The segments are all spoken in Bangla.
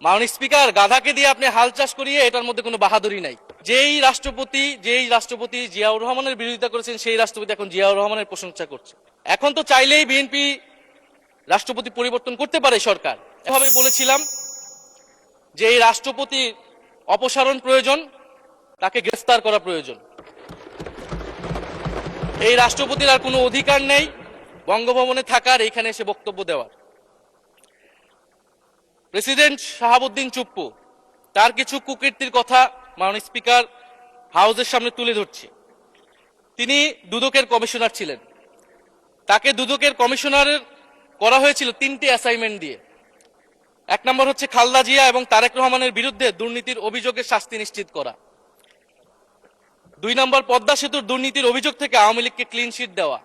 মাননীয় স্পিকার, গাধাকে দিয়ে আপনি হাল চাষ করিয়ে এটার মধ্যে কোনো বাহাদুরি নাই। যেই রাষ্ট্রপতি জিয়াউর রহমানের বিরোধিতা করেছেন সেই রাষ্ট্রপতি এখন জিয়াউর রহমানের প্রশংসা করছে। এখন তো চাইলেই বিএনপি রাষ্ট্রপতি পরিবর্তন করতে পারে সরকার। এভাবে বলেছিলাম যে এই রাষ্ট্রপতির অপসারণ প্রয়োজন, তাকে গ্রেফতার করা প্রয়োজন। এই রাষ্ট্রপতির আর কোনো অধিকার নেই বঙ্গভবনে থাকার, এইখানে এসে বক্তব্য দেওয়ার। প্রেসিডেন্ট শাহাবুদ্দিন চুপ্পু তার কিছু কুকীর্তির কথা মাননীয় স্পিকার হাউসের সামনে তুলে ধরছি। তিনি দুদকের কমিশনার ছিলেন। তাকে দুদকের কমিশনারের করা হয়েছিল 3টি অ্যাসাইনমেন্ট দিয়ে। 1 নম্বর হচ্ছে খালেদা জিয়া এবং তারেক রহমানের বিরুদ্ধে দুর্নীতির অভিযোগের শাস্তি নিশ্চিত করা। 2 নম্বর পদ্মা সেতুর দুর্নীতির অভিযোগ থেকে আওয়ামী লীগকে ক্লিন শিট দেওয়া।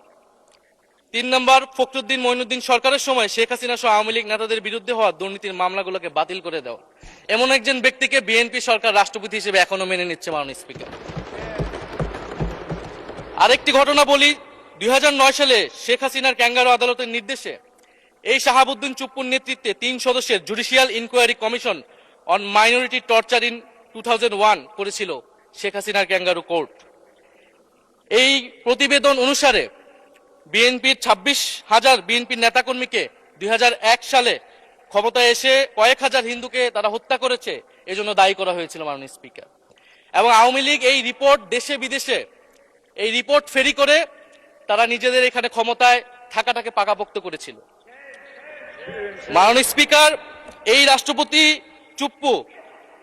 3 নম্বর ফখরুদ্দিন মঈনুদ্দিন সরকারের সময় শেখ হাসিনা সহ আওয়ামী লীগ নেতাদের বিরুদ্ধে হওয়া দুর্নীতির মামলাগুলোকে বাতিল করে দেওয়া। এমন একজন ব্যক্তিকে বিএনপি সরকার রাষ্ট্রপতি হিসেবে এখনো মেনে নিচ্ছে মাননীয় স্পিকার। আরেকটি ঘটনা বলি, 2009 সালে শেখ হাসিনার ক্যাঙ্গারু আদালতের নির্দেশে এই শাহাবুদ্দিন চুপ্পুর নেতৃত্বে 3 সদস্যের judicial inquiry commission on minority torture in 2001 করেছিল শেখ হাসিনার ক্যাঙ্গারু কোর্ট। এই প্রতিবেদন অনুসারে বিএনপির 26,000 বিএনপির নেতাকর্মীকে 2001 সালে ক্ষমতায় এসে কয়েক হাজার হিন্দুকে তারা হত্যা করেছে, এজন্য দায়ী করা হয়েছিল মাননীয় স্পিকার। এবং আওয়ামী লীগ এই রিপোর্ট দেশে বিদেশে এই রিপোর্ট ফেরি করে তারা নিজেদের এখানে ক্ষমতায় থাকাটাকে পাকাপোক্ত করেছিল। মাননীয় স্পিকার, এই রাষ্ট্রপতি চুপ্পু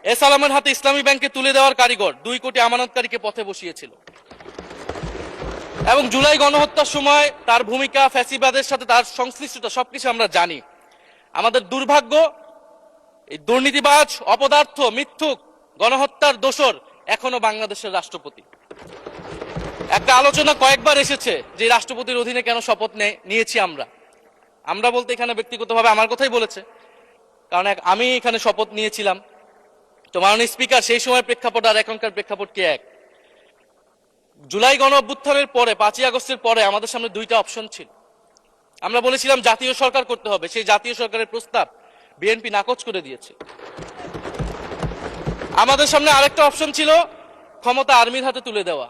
এস আলমের হাতে ইসলামী ব্যাংকে তুলে দেওয়ার কারিগর, 2 কোটি আমানতকারীকে পথে বসিয়েছিল। এবং জুলাই গণহত্যার সময় তার ভূমিকা, ফ্যাসিবাদের সাথে তার সংশ্লিষ্টতা সবকিছু আমরা জানি। আমাদের দুর্ভাগ্য, এই দুর্নীতিবাজ, অপদার্থ, মিথ্যুক, গণহত্যার দোসর এখনো বাংলাদেশের রাষ্ট্রপতি। একটা আলোচনা কয়েকবার এসেছে যে রাষ্ট্রপতির অধীনে কেন শপথ নিয়েছি আমরা বলতে এখানে ব্যক্তিগতভাবে আমার কথাই বলেছে, কারণ আমি এখানে শপথ নিয়েছিলাম। তো মাননীয় স্পিকার, সেই সময় প্রেক্ষাপট আর এখনকার প্রেক্ষাপট কি এক? জুলাই গণ অভ্যুত্থানের পরে 5ই আগস্টের পরে আমাদের সামনে 2টা অপশন ছিল। আমরা বলেছিলাম জাতীয় সরকার করতে হবে, সেই জাতীয় সরকারের প্রস্তাব বিএনপি নাকচ করে দিয়েছে। আমাদের সামনে আরেকটা অপশন ছিল ক্ষমতা আর্মির হাতে তুলে দেওয়া।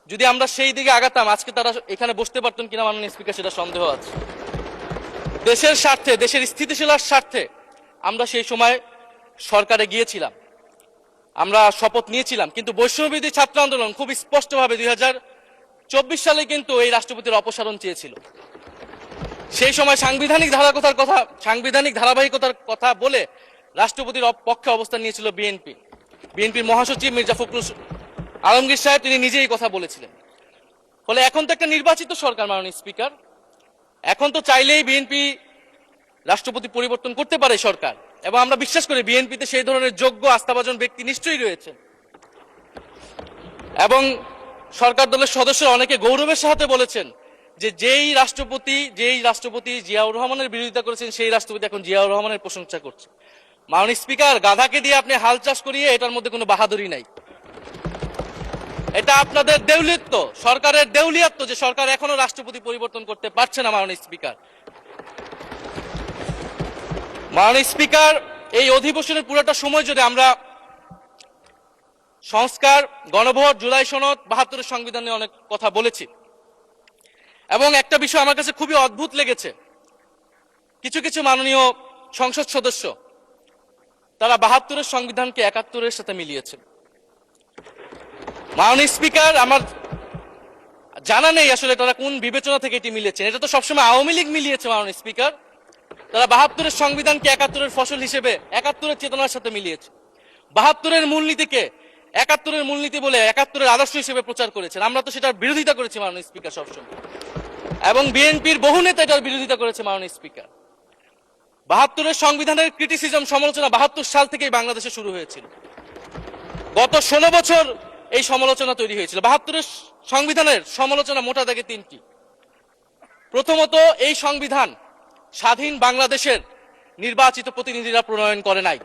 যদি আমরা সেই দিকে আগাতাম আজকে তারা এখানে বসতে পারতেন কিনা মাননীয় স্পিকার সেটা সন্দেহ আছে। দেশের স্বার্থে, দেশের স্থিতিশীলার স্বার্থে আমরা সেই সময় সরকারে গিয়েছিলাম, আমরা শপথ নিয়েছিলাম। কিন্তু বৈষম্যবিরোধী ছাত্র আন্দোলন খুব স্পষ্টভাবে 2024 সালে কিন্তু এই রাষ্ট্রপতির অপসারণ চেয়েছিল। সেই সময় সাংবিধানিক ধারাবাহিকতার কথা বলে রাষ্ট্রপতির পক্ষে অবস্থান নিয়েছিল বিএনপির মহাসচিব মির্জা ফখরুল আলমগীর সাহেব, তিনি নিজেই কথা বলেছিলেন। ফলে এখন তো একটা নির্বাচিত সরকার মাননীয় স্পিকার, এখন তো চাইলেই বিএনপি রাষ্ট্রপতি পরিবর্তন করতে পারে সরকার। এবং আমরা বিশ্বাস করি বিএনপিতে সেই ধরনের যোগ্য আস্থাভাজন ব্যক্তি নিশ্চয়ই রয়েছে। এবং সরকার দলের সদস্যরা অনেকে গৌরবের সাথে বলেছেন যে যেই রাষ্ট্রপতি জিয়াউর রহমানের বিরোধিতা করেছেন সেই রাষ্ট্রপতি এখন জিয়াউর রহমানের প্রশংসা করছে। মাননীয় স্পিকার, গাধাকে দিয়ে আপনি হাল চাষ করিয়ে এটার মধ্যে কোনো বাহাদুরি নাই। এটা আপনাদের দেউলিয়ত্ব, সরকারের দেউলিয়াত্ব যে সরকার এখনো রাষ্ট্রপতি পরিবর্তন করতে পারছে না। মাননীয় স্পিকার, এই অধিবেশনের পুরোটা সময় যদি আমরা সংস্কার, গণভোট, জুলাই সনদ, 72-এর সংবিধান নিয়ে অনেক কথা বলেছি। এবং একটা বিষয় আমার কাছে খুবই অদ্ভুত লেগেছে, কিছু মাননীয় সংসদ সদস্য তারা 72-এর সংবিধানকে 71-এর সাথে মিলিয়েছেন। মাননীয় স্পিকার, আমার জানা নেই আসলে তারা কোন বিবেচনা থেকে এটি মিলিয়েছেন। এটা তো সবসময় আওয়ামী লীগ মিলিয়েছে মাননীয় স্পিকার। তারা 72-এর সংবিধানকে 71-এর ফসল হিসেবে 71-এর চেতনার সাথে মিলিয়েছে। 72-এর মূলনীতিকে 71-এর মূলনীতি বলে 71-এর আদর্শ হিসেবে প্রচার করেছেন। আমরা তো সেটার বিরোধিতা করেছি মাননীয় স্পিকার সবসময়, এবং বিএনপির বহু নেতা এটার বিরোধিতা করেছে মাননীয় স্পিকার। 72-এর সংবিধানের ক্রিটিসিজম, সমালোচনা 72 সাল থেকেই বাংলাদেশে শুরু হয়েছিল। গত 16 বছর এই সমালোচনা তৈরি হয়েছিল। 72-এর সংবিধানের সমালোচনা মোটা দাগে 3টি। প্রথমত, এই সংবিধান স্বাধীন বাংলাদেশের নির্বাচিত প্রতিনিধিরা প্রণয়ন করে নাই।